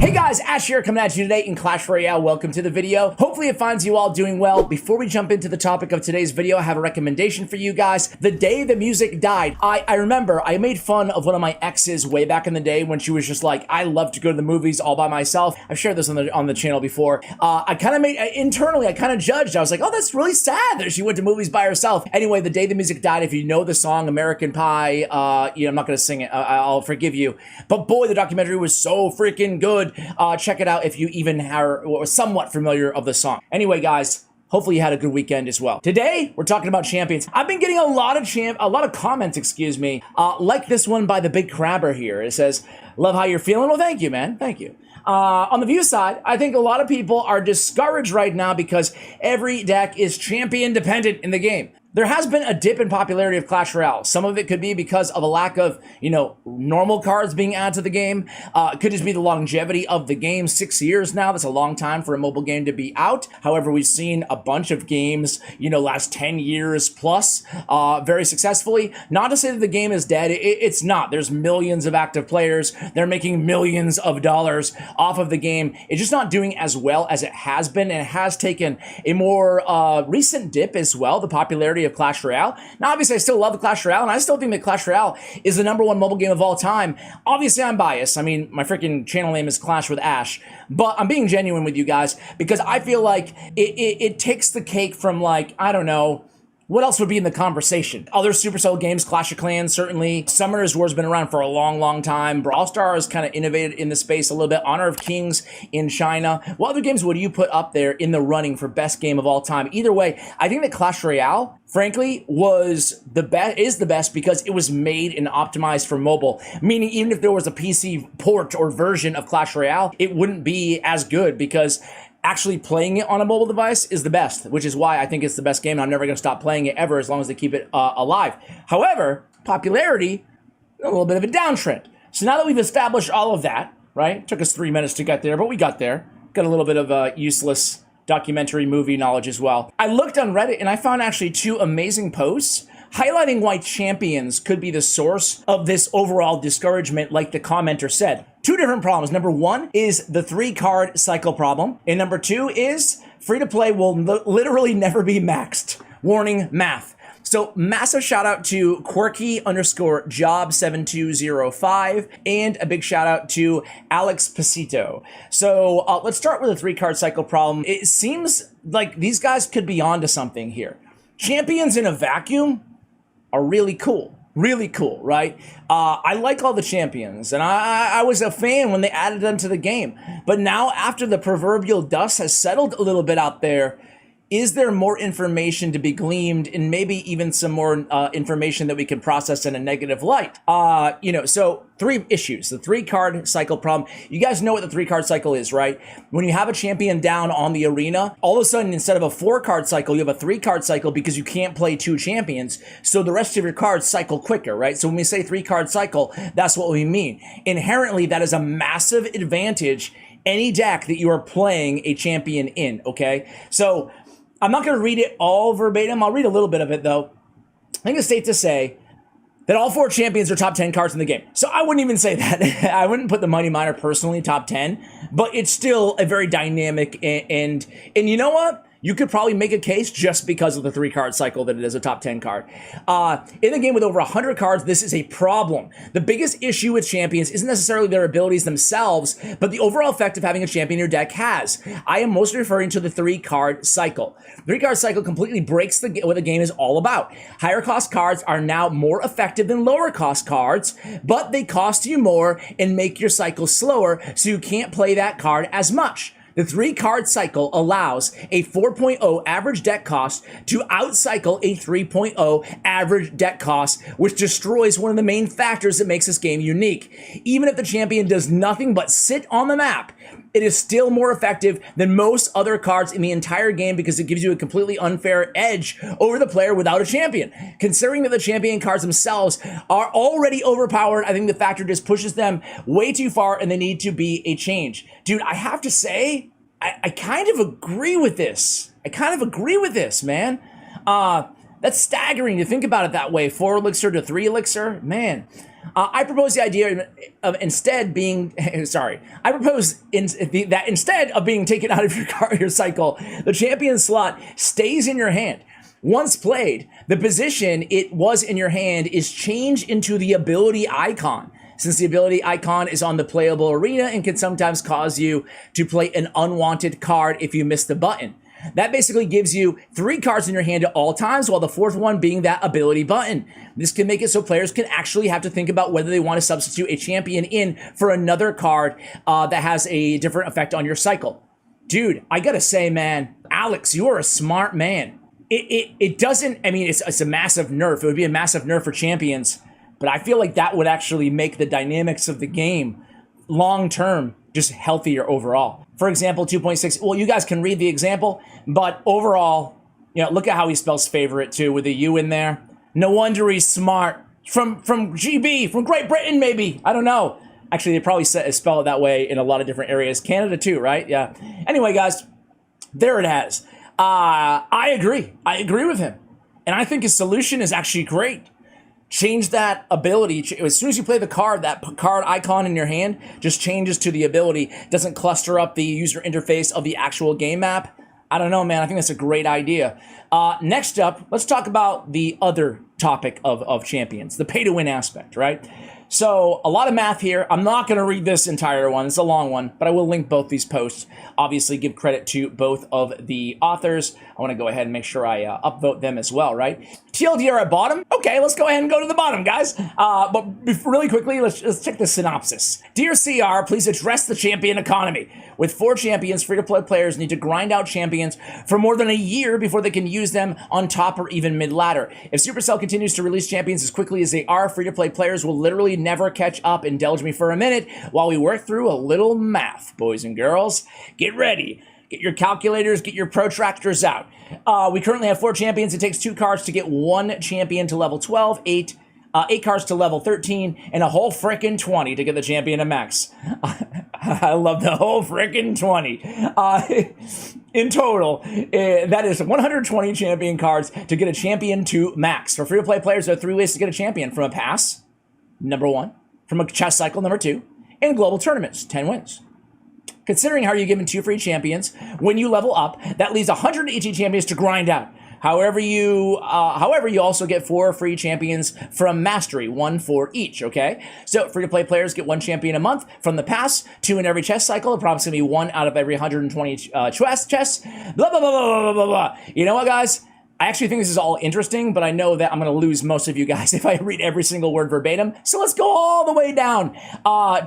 Hey guys, Ash here coming at you today in Clash Royale. Welcome to the video. Hopefully it finds you all doing well. Before we jump into the topic of today's video, I have a recommendation for you guys. The day the music died, I remember I made fun of one of my exes way back in the day when she was just like, I love to go to the movies all by myself. I've shared this on the channel before. I kind of made, internally, I kind of judged. I was like, oh, that's really sad that she went to movies by herself. Anyway, the day the music died, if you know the song American Pie, I'm not going to sing it. I'll forgive you. But boy, the documentary was so freaking good. Check it out if you even are somewhat familiar of the song. Anyway, guys, hopefully you had a good weekend as well. Today, we're talking about champions. I've been getting a lot of comments, excuse me, like this one by the Big Crabber here. It says, love how you're feeling. Well, thank you, man. Thank you. On the view side, I think a lot of people are discouraged right now because every deck is champion dependent in the game. There has been a dip in popularity of Clash Royale. Some of it could be because of a lack of, normal cards being added to the game. It could just be the longevity of the game. 6 years now, that's a long time for a mobile game to be out. However, we've seen a bunch of games, last 10 years plus, very successfully. Not to say that the game is dead. It's not. There's millions of active players. They're making millions of dollars off of the game. It's just not doing as well as it has been, and it has taken a more recent dip as well, the popularity of Clash Royale. Now, obviously, I still love the Clash Royale, and I still think that Clash Royale is the #1 mobile game of all time. Obviously, I'm biased. I mean, my freaking channel name is Clash with Ash, but I'm being genuine with you guys because I feel like it takes the cake from, like, I don't know, what else would be in the conversation? Other Supercell games, Clash of Clans, certainly. Summoners War's been around for a long, long time. Brawl Stars kind of innovated in the space a little bit. Honor of Kings in China. What other games would you put up there in the running for best game of all time? Either way, I think that Clash Royale, frankly, is the best because it was made and optimized for mobile. Meaning, even if there was a PC port or version of Clash Royale, it wouldn't be as good because actually playing it on a mobile device is the best, which is why I think it's the best game. I'm never going to stop playing it ever as long as they keep it alive. However, popularity, a little bit of a downtrend. So now that we've established all of that, right? It took us 3 minutes to get there, but we got there. Got a little bit of useless documentary movie knowledge as well. I looked on Reddit and I found actually 2 amazing posts highlighting why champions could be the source of this overall discouragement, like the commenter said. 2 different problems. Number 1 is the 3-card cycle problem. And number 2 is free-to-play will literally never be maxed. Warning, math. So massive shout out to quirky_job7205 and a big shout out to Alex Pasito. So let's start with the 3-card cycle problem. It seems like these guys could be onto something here. Champions in a vacuum are really cool. Really cool, right? I like all the champions, and I was a fan when they added them to the game. But now, after the proverbial dust has settled a little bit out there, is there more information to be gleaned and maybe even some more information that we can process in a negative light? So 3 issues. The 3-card cycle problem. You guys know what the 3-card cycle is, right? When you have a champion down on the arena, all of a sudden, instead of a 4-card cycle, you have a 3-card cycle because you can't play 2 champions. So the rest of your cards cycle quicker, right? So when we say 3-card cycle, that's what we mean. Inherently, that is a massive advantage any deck that you are playing a champion in, okay? So I'm not going to read it all verbatim. I'll read a little bit of it, though. I think it's safe to say that all 4 champions are top 10 cards in the game. So I wouldn't even say that. I wouldn't put the Mighty Miner personally top 10, but it's still a very dynamic and you know what? You could probably make a case just because of the 3-card cycle that it is a top 10 card. In a game with over 100 cards, this is a problem. The biggest issue with champions isn't necessarily their abilities themselves, but the overall effect of having a champion in your deck has. I am mostly referring to the 3-card cycle. The 3-card cycle completely breaks what the game is all about. Higher cost cards are now more effective than lower cost cards, but they cost you more and make your cycle slower, so you can't play that card as much. The 3-card cycle allows a 4.0 average deck cost to outcycle a 3.0 average deck cost, which destroys one of the main factors that makes this game unique. Even if the champion does nothing but sit on the map, it is still more effective than most other cards in the entire game because it gives you a completely unfair edge over the player without a champion. Considering that the champion cards themselves are already overpowered, I think the factor just pushes them way too far and they need to be a change. Dude, I have to say, I kind of agree with this. Man. That's staggering to think about it that way. 4 elixir to 3 elixir, man. I propose the idea of instead being, sorry, I propose that instead of being taken out of your cycle, the champion slot stays in your hand. Once played, the position it was in your hand is changed into the ability icon, since the ability icon is on the playable arena and can sometimes cause you to play an unwanted card if you miss the button. That basically gives you 3 cards in your hand at all times, while the 4th one being that ability button. This can make it so players can actually have to think about whether they want to substitute a champion in for another card that has a different effect on your cycle. Dude, I gotta say, man, Alex, you are a smart man. It doesn't, I mean, it's a massive nerf. It would be a massive nerf for champions, but I feel like that would actually make the dynamics of the game long-term just healthier overall. For example, 2.6, well, you guys can read the example, but overall, you know, look at how he spells favorite too, with a U in there. No wonder he's smart. From GB, from Great Britain, maybe. I don't know. Actually, they probably spell it that way in a lot of different areas. Canada too, right? Yeah. Anyway, guys, there it is. I agree. I agree with him. And I think his solution is actually great. Change that ability. As soon as you play the card, that card icon in your hand just changes to the ability. Doesn't cluster up the user interface of the actual game map. I don't know, man. I think that's a great idea. Next up, let's talk about the other topic of champions, the pay-to-win aspect, right? So a lot of math here. I'm not going to read this entire one. It's a long one, but I will link both these posts. Obviously, give credit to both of the authors. I want to go ahead and make sure I upvote them as well, right? TLDR at bottom. Okay, let's go ahead and go to the bottom, guys. But really quickly, let's check the synopsis. Dear CR, please address the champion economy. With 4 champions, free-to-play players need to grind out champions for more than a year before they can use them on top or even mid-ladder. If Supercell continues to release champions as quickly as they are, free-to-play players will literally never catch up. Indulge me for a minute while we work through a little math, boys and girls. Get ready. Get your calculators, get your protractors out. We currently have 4 champions. It takes 2 cards to get 1 champion to level 12, 8 cards to level 13, and a whole frickin' 20 to get the champion to max. I love the whole frickin' 20. In total, that is 120 champion cards to get a champion to max. For free-to-play players, there are 3 ways to get a champion: from a pass, number 1, from a chess cycle, number 2, and global tournaments, 10 wins. Considering how you're given 2 free champions when you level up, that leaves 118 champions to grind out. However, you also get 4 free champions from Mastery, 1 for each, okay? So free-to-play players get 1 champion a month from the pass, 2 in every chess cycle, approximately 1 out of every 120 chests, blah, blah, blah, blah, blah, blah, blah. You know what, guys? I actually think this is all interesting, but I know that I'm going to lose most of you guys if I read every single word verbatim. So let's go all the way down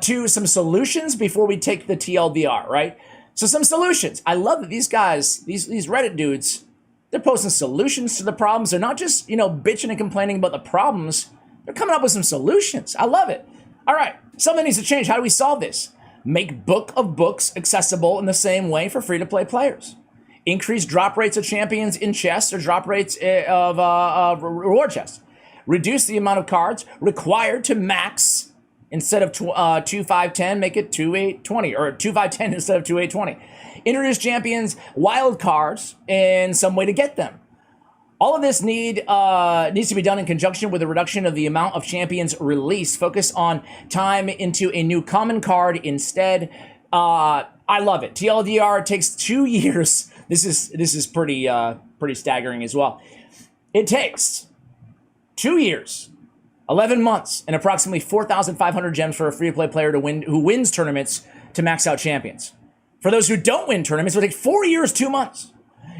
to some solutions before we take the TLDR, right? So some solutions. I love that these guys, these Reddit dudes, they're posting solutions to the problems. They're not just, you know, bitching and complaining about the problems. They're coming up with some solutions. I love it. All right, something needs to change. How do we solve this? Make Book of Books accessible in the same way for free-to-play players. Increase drop rates of champions in chests, or drop rates of reward chests. Reduce the amount of cards required to max. Instead of 2, 5, 10, make it 2, 8, 20, or 2, 5, 10 instead of 2, 8, 20. Introduce champions wild cards and some way to get them. All of this needs to be done in conjunction with a reduction of the amount of champions released. Focus on time into a new common card instead. I love it. TLDR takes 2 years. This is pretty staggering as well. It takes 2 years, 11 months, and approximately 4,500 gems for a free-to-play player who wins tournaments to max out champions. For those who don't win tournaments, it will take 4 years, 2 months.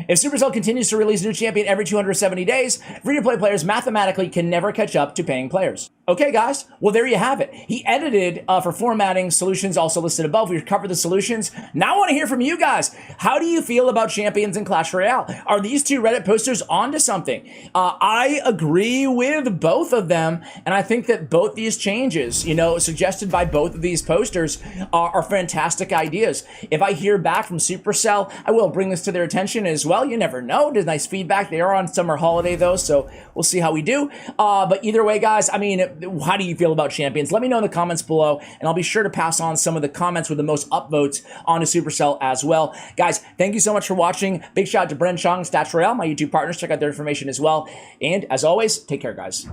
If Supercell continues to release a new champion every 270 days, free-to-play players mathematically can never catch up to paying players. Okay, guys, well, there you have it. He edited for formatting solutions also listed above. We've covered the solutions. Now I want to hear from you guys. How do you feel about champions in Clash Royale? Are these 2 Reddit posters onto something? I agree with both of them, and I think that both these changes, you know, suggested by both of these posters are fantastic ideas. If I hear back from Supercell, I will bring this to their attention as well. You never know. There's nice feedback. They are on summer holiday, though, so we'll see how we do. But either way, guys, I mean, how do you feel about champions? Let me know in the comments below, and I'll be sure to pass on some of the comments with the most upvotes onto Supercell as well. Guys, thank you so much for watching. Big shout out to Bren Chong, Clash Royale, my YouTube partners. Check out their information as well. And as always, take care, guys.